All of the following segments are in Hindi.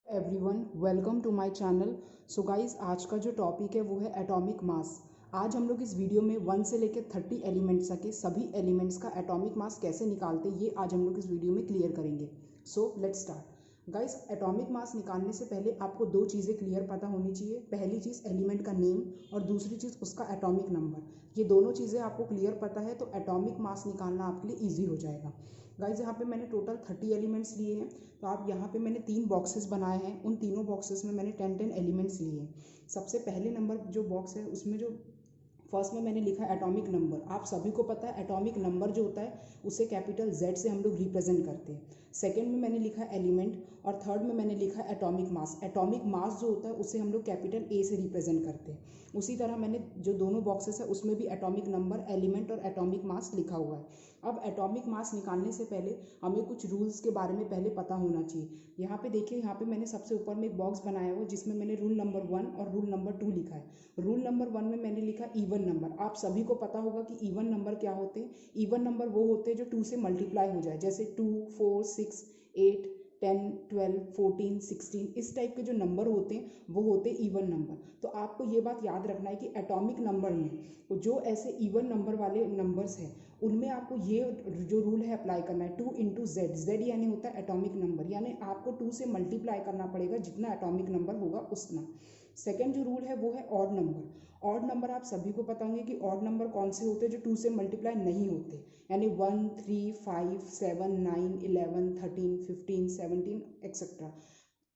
Everyone welcome to my channel. So guys, आज का जो टॉपिक है वो है एटॉमिक मास। आज हम लोग इस वीडियो में 1 से लेकर 30 एलिमेंट्स तक के सभी एलिमेंट्स का एटॉमिक मास कैसे निकालते हैं ये आज हम लोग इस वीडियो में क्लियर करेंगे। So let's start. Guys, atomic mass निकालने से पहले आपको दो चीज़ें क्लियर पता होनी चाहिए। पहली चीज़ एलिमेंट का नेम और दूसरी चीज़ उसका एटॉमिक नंबर। ये दोनों चीज़ें आपको क्लियर पता है तो एटॉमिक मास निकालना आपके लिए ईजी हो जाएगा। गाइज, यहाँ पे मैंने टोटल 30 एलिमेंट्स लिए हैं। तो आप यहाँ पे मैंने 3 बॉक्सेस बनाए हैं। उन तीनों बॉक्सेस में मैंने 10 एलिमेंट्स लिए हैं। सबसे पहले नंबर जो बॉक्स है उसमें जो फर्स्ट में मैंने लिखा एटॉमिक नंबर। आप सभी को पता है एटॉमिक नंबर जो होता है उसे कैपिटल Z से हम लोग रिप्रेजेंट करते हैं। सेकंड में मैंने लिखा एलिमेंट और थर्ड में मैंने लिखा एटॉमिक मास। एटॉमिक मास जो होता है उसे हम लोग कैपिटल A से रिप्रेजेंट करते हैं। उसी तरह मैंने जो दोनों बॉक्सेस है उसमें भी एटॉमिक नंबर, एलिमेंट और एटॉमिक मास लिखा हुआ है। अब एटॉमिक मास निकालने से पहले हमें कुछ रूल्स के बारे में पहले पता होना चाहिए। यहाँ पे देखिए, यहाँ पे मैंने सबसे ऊपर में एक बॉक्स बनाया हुआ जिसमें मैंने रूल नंबर 1 और रूल नंबर 2 लिखा है। रूल नंबर 1 में मैंने लिखा इवन नंबर। आप सभी को पता होगा कि इवन नंबर क्या होते हैं। इवन नंबर वो होते हैं जो 2 से मल्टीप्लाई हो जाए, जैसे 2, 4, 6, 8, 10, 12, 14, 16 इस टाइप के जो नंबर होते हैं वो होते हैं इवन नंबर। तो आपको ये बात याद रखना है कि एटॉमिक नंबर में जो ऐसे इवन नंबर वाले नंबर्स हैं उनमें आपको ये जो रूल है अप्लाई करना है। 2 इंटू जेड, जेड यानी होता है एटॉमिक नंबर, यानी आपको 2 से मल्टीप्लाई करना पड़ेगा जितना एटॉमिक नंबर होगा उतना। सेकेंड जो रूल है वो है ऑड नंबर। ऑड नंबर आप सभी को पता होंगे कि ऑड नंबर कौन से होते हैं जो 2 से मल्टीप्लाई नहीं होते, यानी 1, 3, 5, 7, 9, 11, 13, 15, 17 एक्सेट्रा।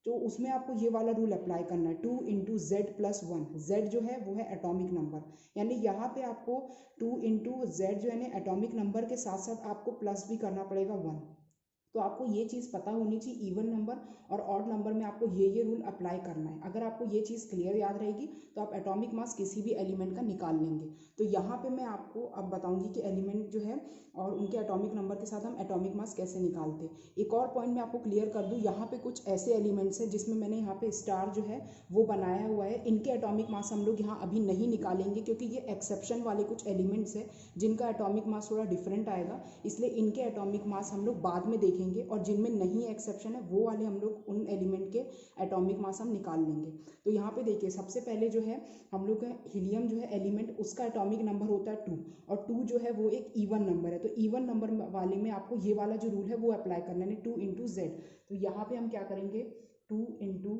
तो उसमें आपको ये वाला रूल अप्लाई करना है, 2 इंटू जेड प्लस 1। जेड जो है वो है एटॉमिक नंबर, यानी यहाँ पे आपको 2 इंटू जेड जो है ना एटॉमिक नंबर के साथ साथ आपको प्लस भी करना पड़ेगा 1। तो आपको ये चीज़ पता होनी चाहिए, इवन नंबर और ऑड नंबर में आपको ये रूल अप्लाई करना है। अगर आपको ये चीज़ क्लियर याद रहेगी तो आप एटॉमिक मास किसी भी एलिमेंट का निकाल लेंगे। तो यहाँ पे मैं आपको अब बताऊंगी कि एलिमेंट जो है और उनके एटॉमिक नंबर के साथ हम एटॉमिक मास कैसे निकालते हैं। एक और पॉइंट मैं आपको क्लियर कर दूँ, यहाँ पे कुछ ऐसे एलिमेंट्स हैं जिसमें मैंने यहाँ पे स्टार जो है वो बनाया हुआ है। इनके एटॉमिक मास हम लोग यहाँ अभी नहीं निकालेंगे क्योंकि ये एक्सेप्शन वाले कुछ एलिमेंट्स है जिनका एटॉमिक मास थोड़ा डिफरेंट आएगा, इसलिए इनके एटॉमिक मास हम लोग बाद में देखेंगे। और जिनमें नहीं एक्सेप्शन है वो वाले हम लोग उन एलिमेंट के एटॉमिक मास हम निकाल लेंगे। तो यहाँ पे देखिए, सबसे पहले जो है हम लोग का हीलियम जो है एलिमेंट, उसका एटॉमिक नंबर होता है 2 और 2 जो है वो एक इवन नंबर है। तो इवन नंबर वाले में आपको ये वाला जो रूल है वो अप्लाई करना है, 2 इंटू जेड। तो यहाँ पे हम क्या करेंगे, 2 इंटू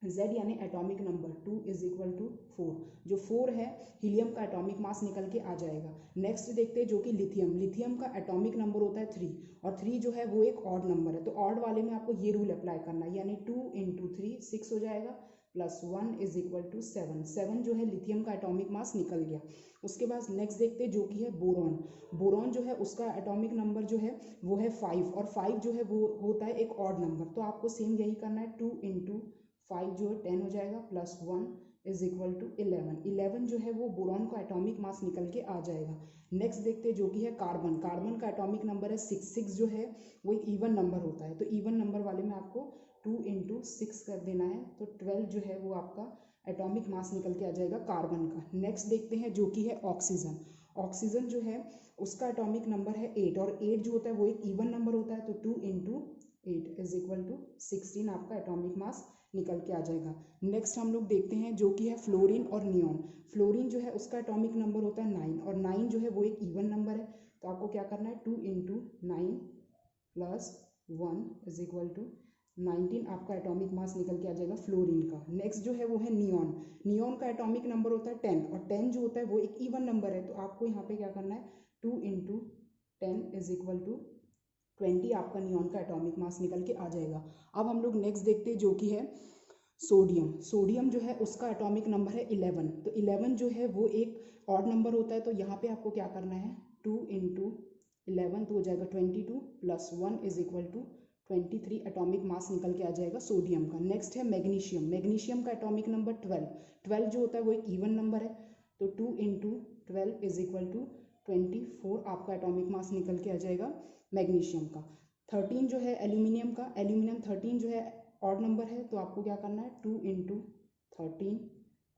Z यानी atomic number 2 is equal to 4। जो 4 है हीलियम का एटॉमिक मास निकल के आ जाएगा। नेक्स्ट देखते हैं जो कि लिथियम। लिथियम का एटॉमिक नंबर होता है 3 और 3 जो है वो एक ऑड नंबर है। तो ऑड वाले में आपको ये रूल अप्लाई करना है, यानी 2 इंटू 3 6 हो जाएगा प्लस 1 इज इक्वल टू 7। 7 जो है लिथियम का एटॉमिक मास निकल गया। उसके बाद नेक्स्ट देखते हैं जो कि है बोरॉन। बोरॉन जो है उसका एटॉमिक नंबर जो है वो है 5 और 5 जो है वो होता है एक ऑड नंबर। तो आपको सेम यही करना है, 2 इंटू 5 जो है 10 हो जाएगा प्लस 1 इज इक्वल टू 11। 11 जो है वो बोरॉन का एटॉमिक मास निकल के आ जाएगा। नेक्स्ट देखते हैं जो कि है कार्बन। कार्बन का एटॉमिक नंबर है 6। 6 जो है वो एक इवन नंबर होता है। तो इवन नंबर वाले में आपको 2 इंटू 6 कर देना है, तो 12 जो है वो आपका एटॉमिक मास निकल के आ जाएगा कार्बन का। नेक्स्ट देखते हैं जो कि है ऑक्सीजन। ऑक्सीजन जो है उसका एटॉमिक नंबर है 8 और 8 जो होता है वो एक इवन नंबर होता है। तो 2 इंटू 8 इज इक्वल टू 16 आपका एटॉमिक मास निकल के आ जाएगा। नेक्स्ट हम लोग देखते हैं जो कि है फ्लोरीन और नियॉन। फ्लोरीन जो है उसका एटॉमिक नंबर होता है 9 और 9 जो है वो एक इवन नंबर है। तो आपको क्या करना है, 2 into 9 plus 1 is equal to 19 आपका एटॉमिक मास निकल के आ जाएगा फ्लोरीन का। नेक्स्ट जो है वो है नियॉन। नियॉन का एटॉमिक नंबर होता है 10 और 10 जो होता है वो एक इवन नंबर है। तो आपको यहाँ पे क्या करना है, 2 इंटू 10 इज इक्वल टू 20 आपका नियॉन का एटॉमिक मास निकल के आ जाएगा। अब हम लोग नेक्स्ट देखते हैं जो कि है सोडियम। सोडियम जो है उसका एटॉमिक नंबर है 11। तो 11 जो है वो एक ऑड नंबर होता है। तो यहाँ पे आपको क्या करना है, 2 इंटू 11 तो हो जाएगा 22 plus 1 is equal to 23 atomic mass निकल के आ जाएगा सोडियम का। नेक्स्ट है मैग्नीशियम। मैग्नीशियम का एटॉमिक नंबर 12। 12 जो होता है वो एक इवन नंबर है। तो 2 इंटू 12 इज इक्वल टू 24 आपका एटॉमिक मास निकल के आ जाएगा मैग्नीशियम का। 13 जो है एल्यूमिनियम का। एल्यूमिनियम 13 जो है ऑड नंबर है। तो आपको क्या करना है, 2 into 13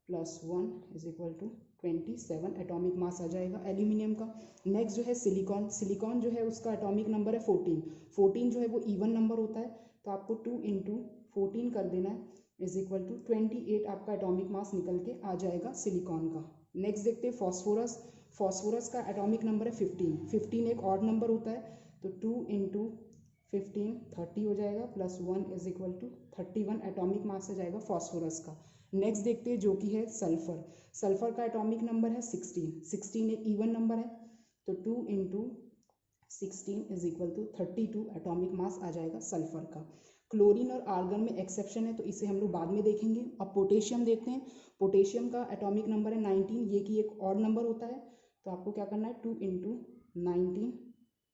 plus 1 is equal to 27 atomic mass आ जाएगा एल्यूमिनियम का। नेक्स्ट जो है सिलिकॉन। सिलिकॉन जो है उसका एटॉमिक नंबर है 14। 14 जो है वो इवन नंबर होता है। तो आपको 2 इंटू 14 कर देना है इज इक्वल टू 28 आपका एटॉमिक मास निकल के आ जाएगा सिलिकॉन का। नेक्स्ट देखते हैं फॉस्फोरस। फॉस्फोरस का एटॉमिक नंबर है 15। 15 एक ऑड नंबर होता है, तो 2 इंटू 15 30 हो जाएगा, plus 1 is equal to 31 atomic mass आ जाएगा फॉस्फोरस का। नेक्स्ट देखते हैं जो कि है सल्फर। सल्फर का एटॉमिक नंबर है 16। 16 एक इवन नंबर है, तो 2 into 16 is equal to 32 atomic mass आ जाएगा सल्फर का। क्लोरीन और आर्गन में एक्सेप्शन है, तो इसे हम लोग बाद में देखेंगे। अब पोटेशियम देखते हैं। पोटेशियम का एटॉमिक नंबर है 19। ये कि एक ऑड नंबर होता है, तो आपको क्या करना है 2 into 19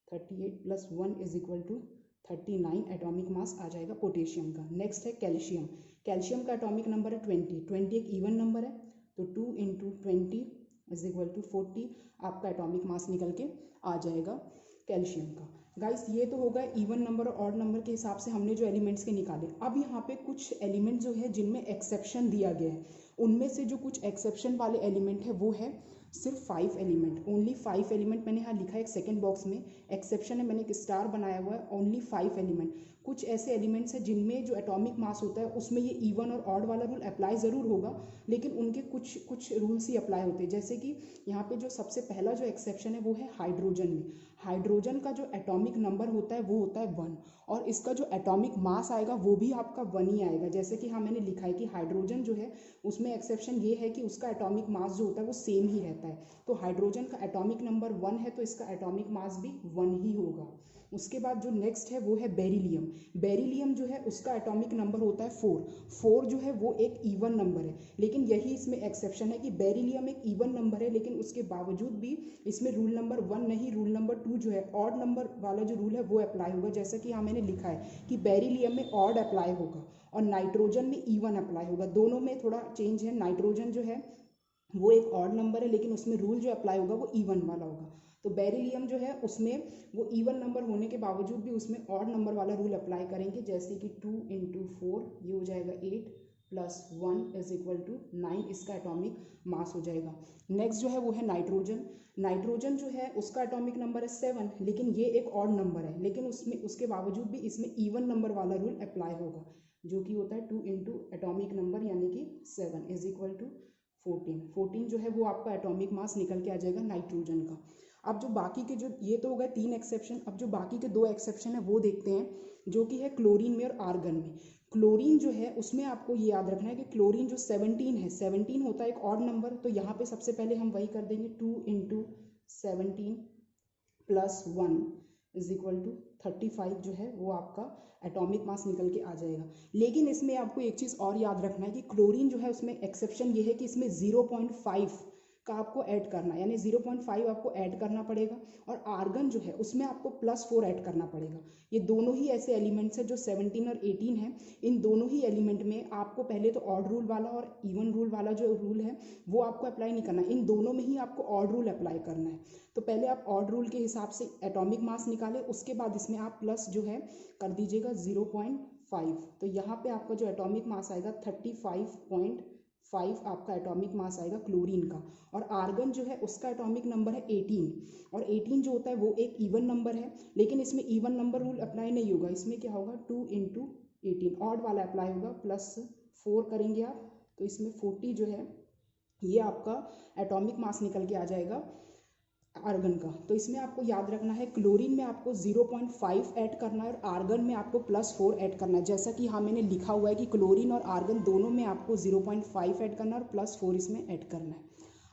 38 plus 1 is equal to 39 atomic mass आ जाएगा पोटेशियम का। नेक्स्ट है कैल्शियम। कैल्शियम का एटॉमिक नंबर है 20। 20 एक इवन नंबर है, तो 2 इंटू 20 इज इक्वल टू 40 आपका एटॉमिक मास निकल के आ जाएगा कैल्शियम का। गाइस ये तो होगा इवन नंबर और ऑड नंबर के हिसाब से हमने जो एलिमेंट्स के निकाले। अब यहाँ पे कुछ एलिमेंट जो है जिनमें एक्सेप्शन दिया गया है, उनमें से जो कुछ एक्सेप्शन वाले एलिमेंट है वो है सिर्फ 5 एलिमेंट, ओनली 5 एलिमेंट। मैंने यहाँ लिखा है एक सेकंड बॉक्स में, एक्सेप्शन है, मैंने एक स्टार बनाया हुआ है, ओनली 5 एलिमेंट। कुछ ऐसे एलिमेंट्स हैं जिनमें जो एटॉमिक मास होता है उसमें ये इवन और ऑड वाला रूल अप्लाई ज़रूर होगा, लेकिन उनके कुछ रूल्स ही अप्लाई होते हैं। जैसे कि यहाँ पे जो सबसे पहला जो एक्सेप्शन है वो है हाइड्रोजन में। हाइड्रोजन का जो एटॉमिक नंबर होता है वो होता है 1, और इसका जो एटॉमिक मास आएगा वो भी आपका 1 ही आएगा। जैसे कि हाँ मैंने लिखा है कि हाइड्रोजन जो है उसमें एक्सेप्शन ये है कि उसका एटॉमिक मास जो होता है वो सेम ही रहता है। तो हाइड्रोजन का एटॉमिक नंबर 1 है, तो इसका एटॉमिक मास भी 1 ही होगा। उसके बाद जो नेक्स्ट है वो है बेरिलियम। बेरिलियम जो है उसका एटॉमिक नंबर होता है 4। 4 जो है वो एक इवन नंबर है, लेकिन यही इसमें एक्सेप्शन है कि बेरिलियम एक इवन नंबर है, लेकिन उसके बावजूद भी इसमें रूल नंबर 1 नहीं, रूल नंबर 2 जो है ऑड नंबर वाला जो रूल है वो अप्लाई होगा। जैसे कि यहाँ मैंने लिखा है कि बेरिलियम में ऑड अप्लाई होगा और नाइट्रोजन में इवन अप्लाई होगा। दोनों में थोड़ा चेंज है। नाइट्रोजन जो है वो एक ऑड नंबर है, लेकिन उसमें रूल जो अप्लाई होगा वो इवन वाला होगा। तो बेरिलियम जो है उसमें वो इवन नंबर होने के बावजूद भी उसमें ऑड नंबर वाला रूल अप्लाई करेंगे। जैसे कि 2 इंटू 4 ये हो जाएगा 8 प्लस 1 इज इक्वल टू 9 इसका एटॉमिक मास हो जाएगा। नेक्स्ट जो है वो है नाइट्रोजन। नाइट्रोजन जो है उसका एटॉमिक नंबर है 7, लेकिन ये एक ऑड नंबर है, लेकिन उसके बावजूद भी इसमें इवन नंबर वाला रूल अप्लाई होगा, जो कि होता है 2 इंटू एटॉमिक नंबर यानी कि 7 इज इक्वल टू 14 जो है वो आपका एटॉमिक मास निकल के आ जाएगा नाइट्रोजन का। अब जो बाकी के जो ये तो हो गए 3 एक्सेप्शन, अब जो बाकी के 2 एक्सेप्शन है वो देखते हैं, जो कि है क्लोरीन में और आर्गन में। क्लोरीन जो है उसमें आपको ये याद रखना है कि क्लोरीन जो 17 है, 17 होता है एक ऑड नंबर, तो यहाँ पे सबसे पहले हम वही कर देंगे 2 into 17 plus 1 is equal to 35 जो है वो आपका एटॉमिक मास निकल के आ जाएगा। लेकिन इसमें आपको एक चीज़ और याद रखना है कि क्लोरीन जो है उसमें एक्सेप्शन ये है कि इसमें 0.5 का आपको ऐड करना है, यानी 0.5 आपको ऐड करना पड़ेगा। और आर्गन जो है उसमें आपको +4 ऐड करना पड़ेगा। ये दोनों ही ऐसे एलिमेंट्स हैं जो 17 और 18 हैं। इन दोनों ही एलिमेंट में आपको पहले तो ऑड रूल वाला और इवन रूल वाला जो रूल है वो आपको अप्लाई नहीं करना है, इन दोनों में ही आपको ऑड रूल अप्लाई करना है। तो पहले आप ऑड रूल के हिसाब से एटॉमिक मास निकालें, उसके बाद इसमें आप प्लस जो है कर दीजिएगा 0.5। तो यहाँ पे आपका जो एटॉमिक मास आएगा 35.5 आपका एटॉमिक मास आएगा क्लोरीन का। और आर्गन जो है उसका एटॉमिक नंबर है 18, और 18 जो होता है वो एक इवन नंबर है, लेकिन इसमें इवन नंबर रूल अप्लाई नहीं होगा। इसमें क्या होगा 2 इंटू 18 ऑड वाला अप्लाई होगा, +4 करेंगे आप, तो इसमें 40 जो है ये आपका एटॉमिक मास निकल के आ जाएगा आर्गन का। तो इसमें आपको याद रखना है क्लोरीन में आपको 0.5 ऐड करना है और आर्गन में आपको +4 ऐड करना है। जैसा कि हाँ मैंने लिखा हुआ है कि क्लोरीन और आर्गन दोनों में आपको 0.5 ऐड करना है और +4 इसमें ऐड करना है।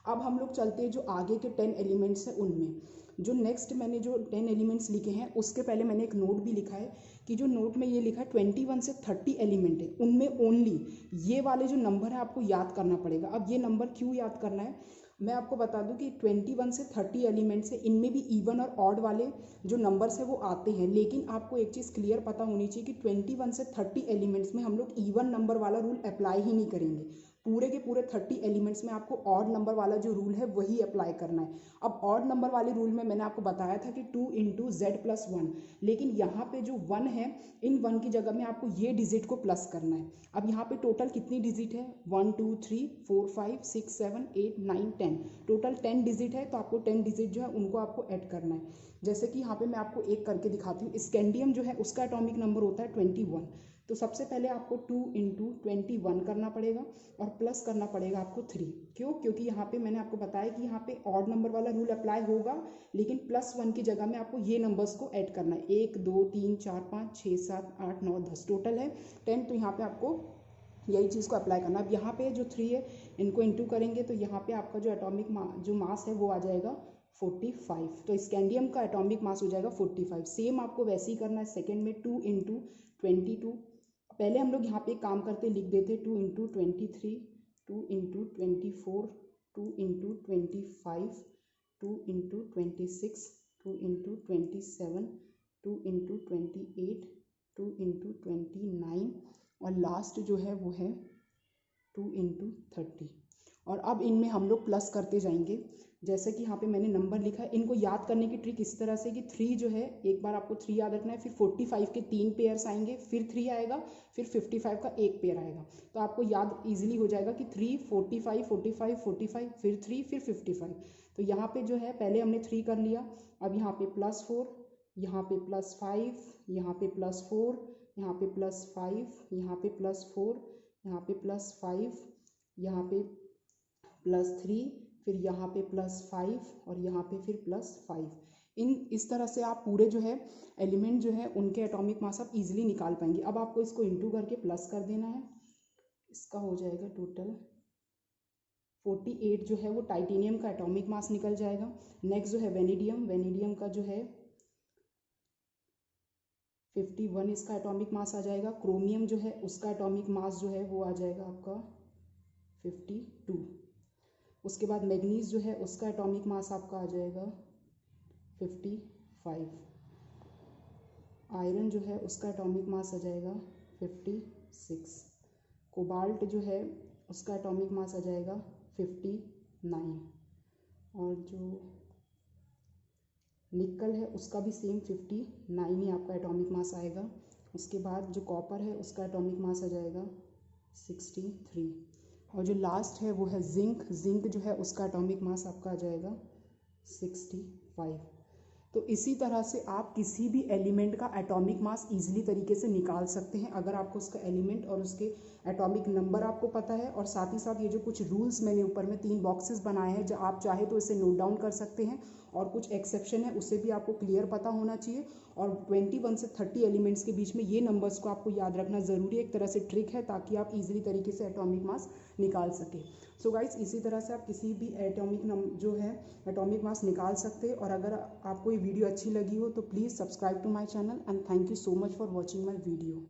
अब हम लोग चलते हैं जो आगे के 10 एलिमेंट्स हैं उनमें। जो नेक्स्ट मैंने जो 10 एलिमेंट्स लिखे हैं उसके पहले मैंने एक नोट भी लिखा है कि जो नोट में ये लिखा है 21 से 30 एलिमेंट है, उनमें ओनली ये वाले जो नंबर है आपको याद करना पड़ेगा। अब ये नंबर क्यों याद करना है मैं आपको बता दूं कि 21 से 30 एलिमेंट्स है, इनमें भी इवन और ऑड वाले जो नंबर्स है वो आते हैं, लेकिन आपको एक चीज़ क्लियर पता होनी चाहिए कि 21 से 30 एलिमेंट्स में हम लोग इवन नंबर वाला रूल अप्लाई ही नहीं करेंगे। पूरे के पूरे 30 एलिमेंट्स में आपको ऑड नंबर वाला जो रूल है वही अप्लाई करना है। अब ऑड नंबर वाले रूल में मैंने आपको बताया था कि 2 इंटू Z+1, लेकिन यहाँ पे जो 1 है इन 1 की जगह में आपको ये डिजिट को प्लस करना है। अब यहाँ पे टोटल कितनी डिजिट है 1 2 3 4 5 6 7 8 9 10, टोटल 10 डिजिट है, तो आपको 10 डिजिट जो है उनको आपको ऐड करना है। जैसे कि यहाँ पे मैं आपको एक करके दिखाती हूँ। स्कैंडियम जो है उसका एटॉमिक नंबर होता है 21, तो सबसे पहले आपको 2 इंटू 21 करना पड़ेगा और प्लस करना पड़ेगा आपको 3। क्यों? क्योंकि यहाँ पे मैंने आपको बताया कि यहाँ पे ऑड नंबर वाला रूल अप्लाई होगा, लेकिन +1 की जगह में आपको ये नंबर्स को ऐड करना है। 1 2 3 4 5 6 7 8 9 10 टोटल है 10। तो यहाँ पे आपको यही चीज़ को अप्लाई करना। अब यहाँ पे जो 3 है इनको इंटू करेंगे तो यहाँ पे आपका जो एटॉमिक जो मास है वो आ जाएगा 45। तो स्कैंडियम का एटॉमिक मास हो जाएगा 45। सेम आपको वैसे ही करना है सेकेंड में 2 इंटू 22। पहले हम लोग यहाँ पे काम करते लिख देते 2 into 23, 2 into 24, 2 into 25, 2 into 26, 2 into 27, 2 into 28, 2 into 29 और लास्ट जो है वो है 2 इंटू 30। और अब इनमें हम लोग प्लस करते जाएंगे। जैसे कि यहाँ पे मैंने नंबर लिखा है, इनको याद करने की ट्रिक इस तरह से कि 3 जो है एक बार आपको 3 याद रखना है, फिर 45 के 3 पेयर्स आएंगे, फिर 3 आएगा, फिर 55 का एक पेयर आएगा। तो आपको याद इजीली हो जाएगा कि 3 45 45 45 फिर 3 फिर 55। तो यहाँ पे जो है पहले हमने 3 कर लिया, अब यहाँ पे +4, यहाँ पे +5, यहाँ पे +4, यहाँ पे +5, यहाँ पे +4, यहाँ पे +5, यहाँ पे +3, फिर यहाँ पे +5 और यहाँ पे फिर +5। इस तरह से आप पूरे जो है एलिमेंट जो है उनके एटॉमिक मास आप इजीली निकाल पाएंगे। अब आपको इसको इंटू करके प्लस कर देना है, इसका हो जाएगा टोटल 48 जो है वो टाइटेनियम का एटॉमिक मास निकल जाएगा। नेक्स्ट जो है वेनेडियम, वेनेडियम का जो है 51 इसका एटॉमिक मास आ जाएगा। क्रोमियम जो है उसका एटॉमिक मास जो है वो आ जाएगा आपका 52। उसके बाद मैग्नीज जो है उसका एटॉमिक मास आपका आ जाएगा 55। आयरन जो है उसका एटॉमिक मास आ जाएगा 56। कोबाल्ट जो है उसका एटॉमिक मास आ जाएगा 59। और जो निकल है उसका भी सेम 59 ही आपका एटॉमिक मास आएगा। उसके बाद जो कॉपर है उसका एटॉमिक मास आ जाएगा 63। और जो लास्ट है वो है जिंक, जिंक जो है उसका एटॉमिक मास आपका आ जाएगा 65। तो इसी तरह से आप किसी भी एलिमेंट का एटॉमिक मास इजीली तरीके से निकाल सकते हैं अगर आपको उसका एलिमेंट और उसके एटॉमिक नंबर आपको पता है। और साथ ही साथ ये जो कुछ रूल्स मैंने ऊपर में 3 बॉक्सेस बनाए हैं, जो आप चाहे तो इसे नोट डाउन कर सकते हैं, और कुछ एक्सेप्शन है उसे भी आपको क्लियर पता होना चाहिए। और 21 से 30 एलिमेंट्स के बीच में ये नंबर्स को आपको याद रखना ज़रूरी है, एक तरह से ट्रिक है ताकि आप इजीली तरीके से एटॉमिक मास निकाल सकें। सो गाइस, इसी तरह से आप किसी भी जो है एटॉमिक मास निकाल सकते हैं। और अगर आपको ये वीडियो अच्छी लगी हो तो please subscribe to my channel and thank you so much for watching my video.